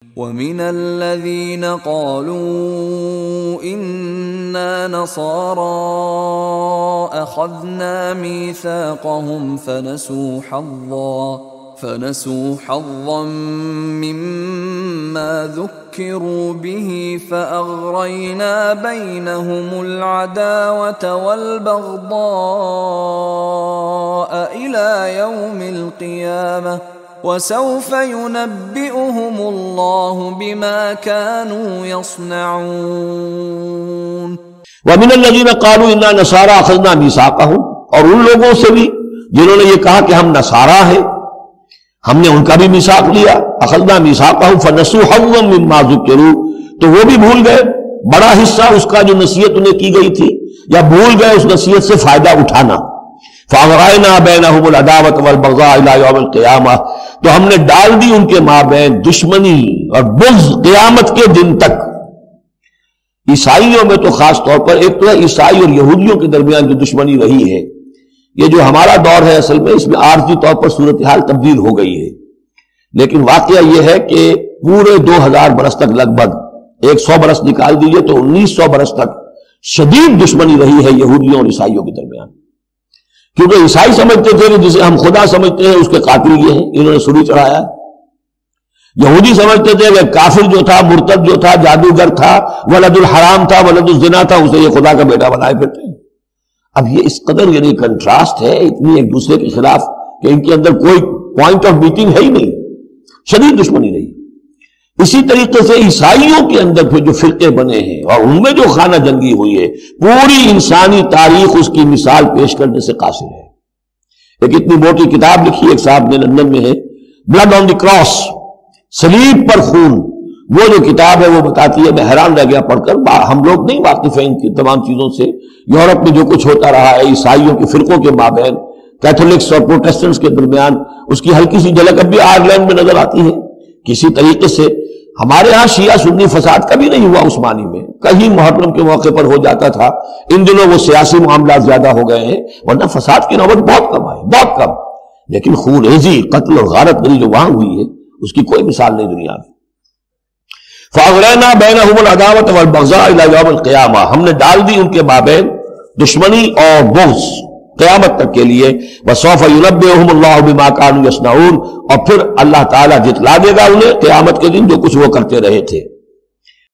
وَمِنَ الَّذِينَ قَالُوا إِنَّا نَصَارَىٰ أَخَذْنَا مِيثَاقَهُمْ فَنَسُوا حَظًّا مِّمَّا ذُكِّرُوا بِهِ فَأَغْرَيْنَا بَيْنَهُمُ الْعَدَاوَةَ وَالْبَغْضَاءَ إِلَىٰ يَوْمِ الْقِيَامَةِ وَسَوْفَ يُنَبِّئُهُمُ اللَّهُ بِمَا كَانُوا يَصْنَعُونَ وَمِنَ الَّذِينَ قَالُوا إِنَّا نَصَارَىٰ أَخَذْنَا مِيثَاقَهُمْ، اور ان لوگوں سے بھی جنہوں نے یہ کہا کہ ہم نصارہ ہیں، ہم نے ان کا بھی میثاق لیا. اخذنا میثاقہم فنسوا حظا مما ذکروا، تو وہ بھی بھول گئے بڑا حصہ اس کا جو نصیحت انہیں کی گئی تھی، یا بھول گئے اس نصیحت سے فائدہ اٹھانا. فاغرينا بينهم العداوة والبغضاء الى يوم القيامة، تو ہم نے ڈال دی ان کے مابین دشمنی اور بغض قیامت کے دن تک. عیسائیوں میں تو خاص طور پر ایک تو ہے عیسائی اور یہودیوں کے درمیان جو دشمنی رہی ہے، یہ جو ہمارا دور ہے اصل میں اس میں عارضی طور پر صورتحال تبدیل ہو گئی ہے، لیکن واقعہ یہ ہے کہ پورے 2000 برس تک لگ بھگ 100 برس نکال دیجئے تو 1900 برس تک شدید دشمنی رہی ہے یہودیوں اور عیسائیوں کے درمیان. کیونکہ عیسائی سمجھتے تھے کہ جسے ہم خدا سمجھتے ہیں اس کے قاتل یہ ہیں، انہوں نے سولی چڑھایا. یہودی سمجھتے تھے کہ کافر جو تھا، مرتد جو تھا، جادوگر تھا، ولد الحرام تھا، ولد الزنا تھا، اسے یہ خدا کا بیٹا بنائے پھرتے ہیں. اب یہ اس قدر یعنی کنٹراسٹ ہے اتنی ایک دوسرے کے خلاف کہ ان کے اندر کوئی پوائنٹ آف میٹنگ ہے ہی نہیں، شدید دشمنی رہی. اسی طریقے سے عیسائیوں کے اندر پھر جو فرقے بنے ہیں اور ان میں جو خانہ جنگی ہوئی ہے، پوری انسانی تاریخ اس کی مثال پیش کرنے سے قاصر ہے. ایک اتنی موٹی کتاب لکھی ایک صاحب نے، لندن میں ہے، بلڈ آن دی کراس، صلیب پر خون. وہ جو کتاب ہے وہ بتاتی ہے، میں حیران رہ گیا پڑھ کر. ہم لوگ نہیں واقف ہیں ان کی تمام چیزوں سے. یورپ میں جو کچھ ہوتا رہا ہے عیسائیوں کے فرقوں کے مابین، کیتھولکس اور پروٹیسٹنٹس کے درمیان، اس کی ہلکی سی جھلک اب بھی آئرلینڈ میں نظر آتی ہے. کسی طریقے سے ہمارے ہاں شیعہ سنی فساد کبھی نہیں ہوا عثمانی میں، کہیں محرم کے موقع پر ہو جاتا تھا. ان دنوں وہ سیاسی معاملات زیادہ ہو گئے ہیں، ورنہ فساد کی نوبت بہت کم آئی، بہت کم. لیکن خون ریزی، قتل اور غارت گری جو وہاں ہوئی ہے اس کی کوئی مثال نہیں دنیا میں. فَأَغْرَيْنَا بَيْنَهُمُ الْعَدَاوَةَ وَالْبَغْضَاءَ إِلَى يَوْمِ الْقِيَامَةِ، ہم نے ڈال دی ان کے مابین دشمنی اور بغض قیامت تک کے لیے. وَسَوْفَ يُنَبِّئُهُمُ اللَّهُ بِمَا كَانُوا يَصْنَعُونَ، اور پھر اللہ تعالیٰ جتلا دے گا انہیں قیامت کے دن جو کچھ وہ کرتے رہے تھے.